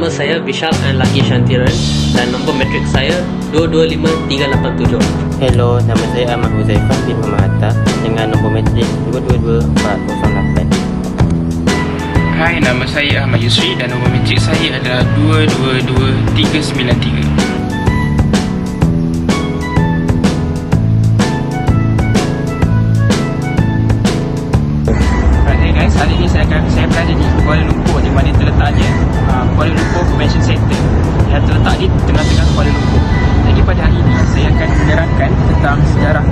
Nama saya Vishal Lagi Shantiran dan nombor matrik saya 225387. Hello, nama saya Ahmad Huzaifah bin Muhammad Hatta dengan nombor matrik 222408. Hai, nama saya Ahmad Yusri dan nombor matrik saya adalah 222393. Hari ini saya berada di Kuala Lumpur, di mana terletaknya Kuala Lumpur Convention Center yang terletak di tengah-tengah Kuala Lumpur. Jadi pada hari ini saya akan menerangkan tentang sejarah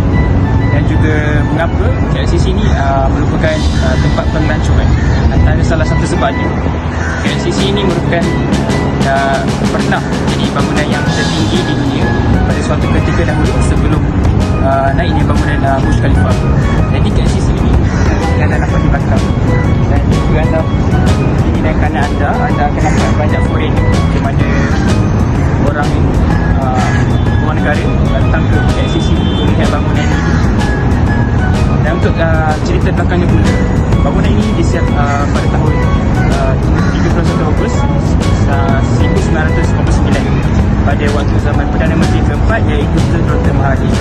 dan juga mengapa KLCC ini merupakan tempat pelancongan. Antara salah satu sebabnya, KLCC ini merupakan pernah jadi bangunan yang tertinggi di dunia pada suatu ketika dahulu sebelum naiknya bangunan Burj Khalifa. Jadi KLCC ini anda dapat di belakang dan juga anda ini dan kanan anda akan nampak banyak foreign di mana orang luar negara datang ke KLCC untuk melihat bangunan ini. Dan untuk cerita belakangnya pula, bangunan ini disiap pada tahun 31 Ogos 1949 pada waktu zaman Perdana Menteri keempat iaitu Tun Dr. Mahathir.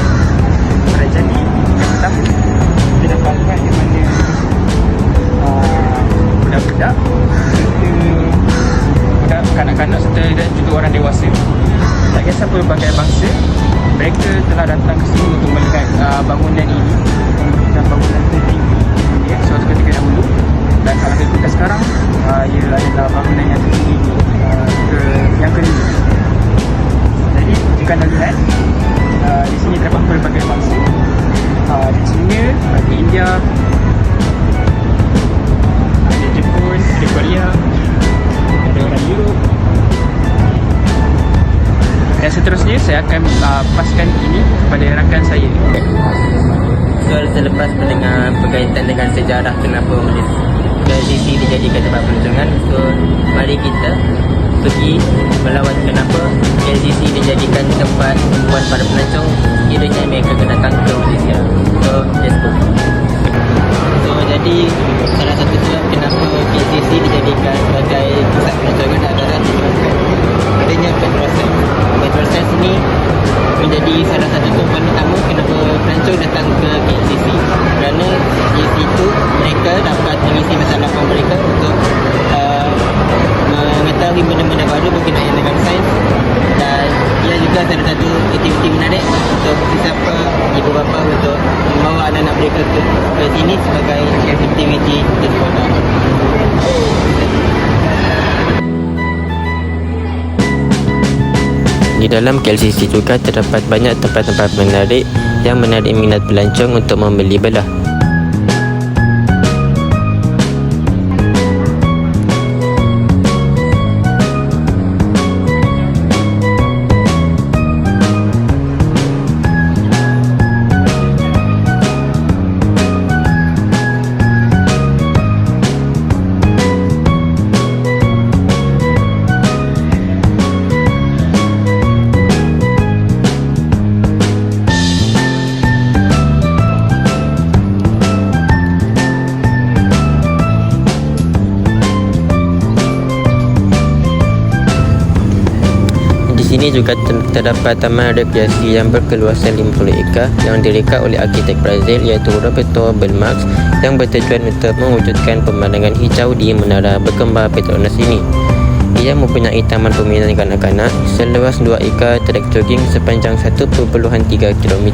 Jadi yang pertama kita dapat lihat di mana budak-budak, kanak-kanak serta dan juga orang dewasa, tak kisah pelbagai bangsa, mereka telah datang ke sini untuk melihat bangunan ini yang merupakan bangunan tertinggi di suatu ketika dahulu. Dan kalau kita sekarang ia adalah bangunan yang tertinggi yang kelima. Jadi jika anda lihat di sini terdapat pelbagai bangsa, di China, di India, ada Jepun, ada Korea, ada orang Europe. Dan seterusnya saya akan paskan ini kepada rakan saya. Soal selepas mendengar berkaitan dengan sejarah kenapa KLCC dijadikan tempat pelancongan, so mari kita pergi melawat kenapa KLCC dijadikan tempat buat para pelancong kiranya mereka akan datang ke Malaysia. So let's go. So jadi salah satu sebab kenapa KLCC dijadikan sebagai pusat pelancongan adalah disebabkan adanya petrol sales. Petrol sales ini menjadi salah satu tumpuan utama kenapa pelancong datang ke KLCC, kerana di situ mereka dapat mengisi masa lapang mereka untuk mengetahui benda-benda baru berkenaan dengan sains, dan ia juga salah satu aktiviti menarik untuk sesiapa ibu bapa untuk membawa anak-anak mereka ke sini sebagai aktiviti di sekolah. Di dalam KLCC juga terdapat banyak tempat-tempat menarik yang menarik minat pelancong untuk membeli belah. Di sini juga terdapat taman rekreasi yang berkeluasan 50 ekar yang direka oleh arkitek Brazil iaitu Roberto Belmarx, yang bertujuan untuk mewujudkan pemandangan hijau di menara berkembar Petronas ini. Ia mempunyai taman permainan kanak-kanak seluas 2 ekar, trek jogging sepanjang 1.3 km,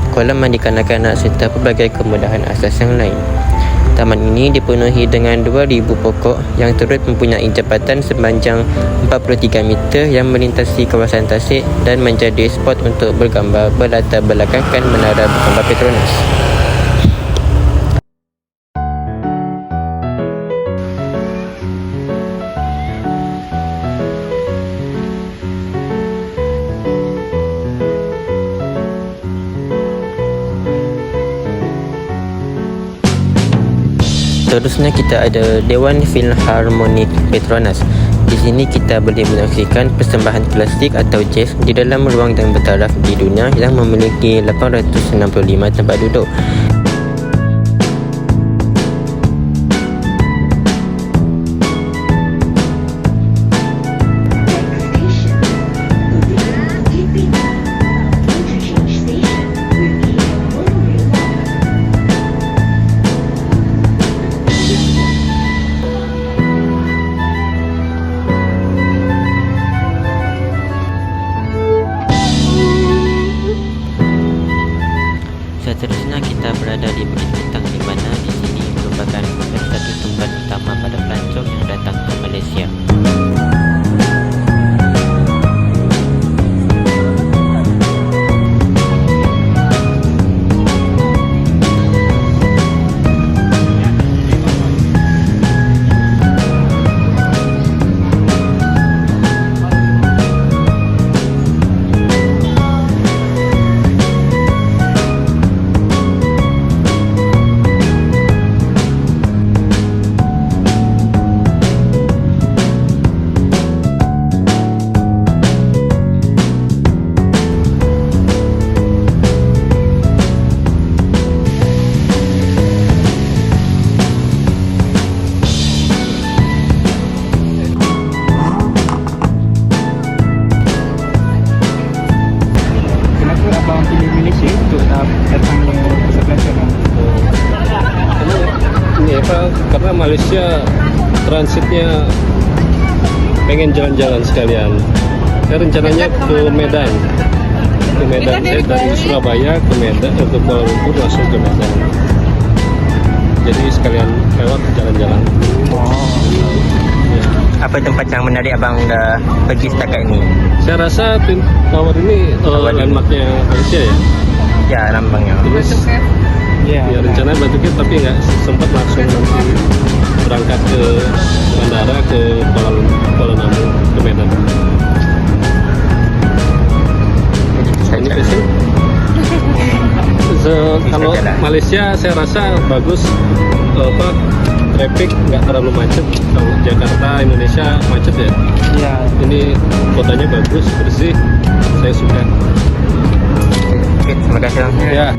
kolam mandi kanak-kanak serta pelbagai kemudahan asas yang lain. Taman ini dipenuhi dengan 2,000 pokok yang turut mempunyai jambatan sepanjang 43 meter yang melintasi kawasan tasik dan menjadi spot untuk bergambar berlatar belakangkan menara berkembar Petronas. Seterusnya kita ada Dewan Philharmonic Petronas. Di sini kita boleh menyaksikan persembahan klasik atau jazz di dalam ruang dan bertaraf di dunia yang memiliki 865 tempat duduk. Malaysia transitnya pengen jalan-jalan sekalian. Saya rencananya ke Medan. Saya dari Surabaya ke Medan, ke Kuala Lumpur langsung ke Medan. Jadi sekalian lewat jalan-jalan. Ya. Apa tempat yang menarik abang dah pergi setakat ini? Saya rasa Twin Tower ini landmarknya Malaysia ya. Ya, lambangnya. Terus ya rencananya Batu Cape tapi nggak sempat langsung nanti berangkat ke bandara ke Kuala Namu ke Medan. Ini pasti. Kalau Malaysia saya rasa bagus, traffic nggak terlalu macet. Kalau Jakarta Indonesia macet ya. Ya. Ini kotanya bagus, bersih, saya suka. Oke, terima kasih bang. Ya.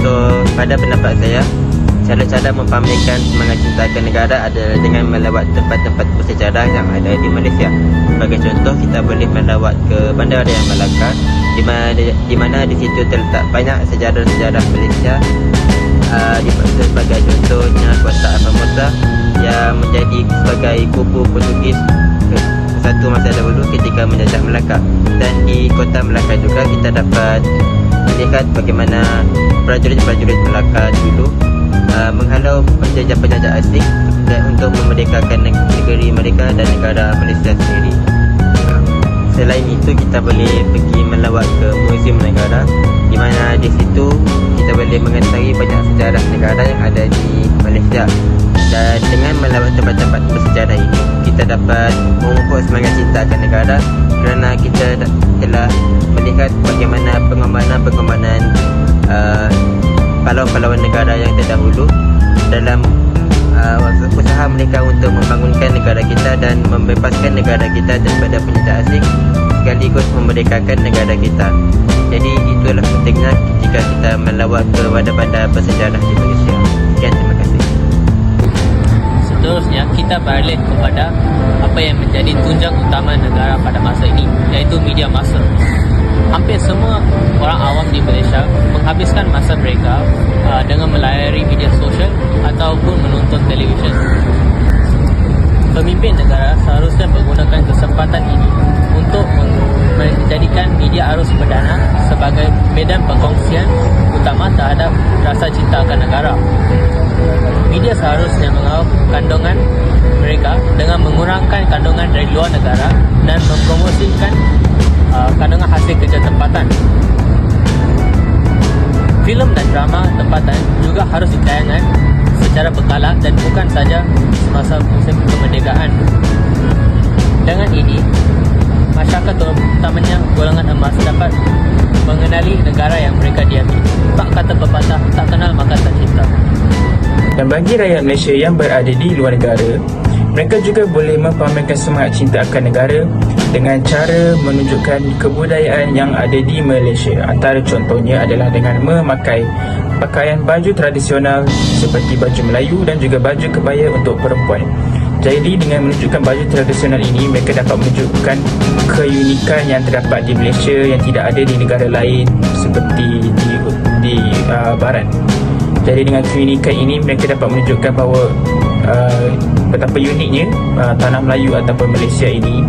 So, pada pendapat saya, cara-cara mempamerkan semangat cinta ke negara adalah dengan melawat tempat-tempat bersejarah yang ada di Malaysia. Sebagai contoh, kita boleh melawat ke Bandar Raya Melaka, di mana di situ terletak banyak sejarah-sejarah Malaysia. Sebagai contohnya Kota Formosa yang menjadi sebagai kubu Portugis satu masa dahulu ketika menjajah Melaka. Dan di Kota Melaka juga kita dapat melihat bagaimana prajurit-prajurit Melaka dulu menghalau penjajah-penjajah asing untuk memerdekakan negeri mereka dan negara Malaysia sendiri. Selain itu, kita boleh pergi melawat ke Museum Negara, di mana di situ kita boleh mengetahui banyak sejarah negara yang ada di Malaysia. Dan dengan melawat tempat-tempat bersejarah ini, kita dapat memupuk semangat cinta akan negara, kerana kita telah melihat bagaimana pengorbanan pahlawan-pahlawan negara yang terdahulu dalam usaha mereka untuk membangunkan negara kita dan membebaskan negara kita daripada penjajah asing, sekaligus memerdekakan negara kita. Jadi itulah pentingnya jika kita melawat ke bandar-bandar bersejarah di Malaysia. Sekian, terima kasih. Seterusnya, kita balik kepada apa yang menjadi tunjang utama negara pada masa ini, iaitu media massa. Hampir semua orang awam di Malaysia menghabiskan masa mereka dengan melayari media sosial ataupun menonton televisyen. Pemimpin negara seharusnya menggunakan kesempatan ini untuk menjadikan media arus perdana sebagai medan perkongsian utama terhadap rasa cinta akan negara. Media seharusnya mengawal kandungan mereka dengan mengurangkan kandungan dari luar negara dan mempromosikan kandungan hasil kerja tempatan. Filem dan drama tempatan juga harus ditayangkan secara berkala dan bukan saja semasa musim kemerdekaan. Dengan ini, masyarakat terutamanya golongan emas dapat mengenali negara yang mereka diami. Tak kata pepatah, tak kenal maka tak cinta. Dan bagi rakyat Malaysia yang berada di luar negara, mereka juga boleh mempamerkan semangat cinta akan negara dengan cara menunjukkan kebudayaan yang ada di Malaysia. Antara contohnya adalah dengan memakai pakaian baju tradisional seperti baju Melayu dan juga baju kebaya untuk perempuan. Jadi dengan menunjukkan baju tradisional ini, mereka dapat menunjukkan keunikan yang terdapat di Malaysia yang tidak ada di negara lain seperti di barat. Jadi dengan keunikan ini, mereka dapat menunjukkan bahawa betapa uniknya tanah Melayu ataupun Malaysia ini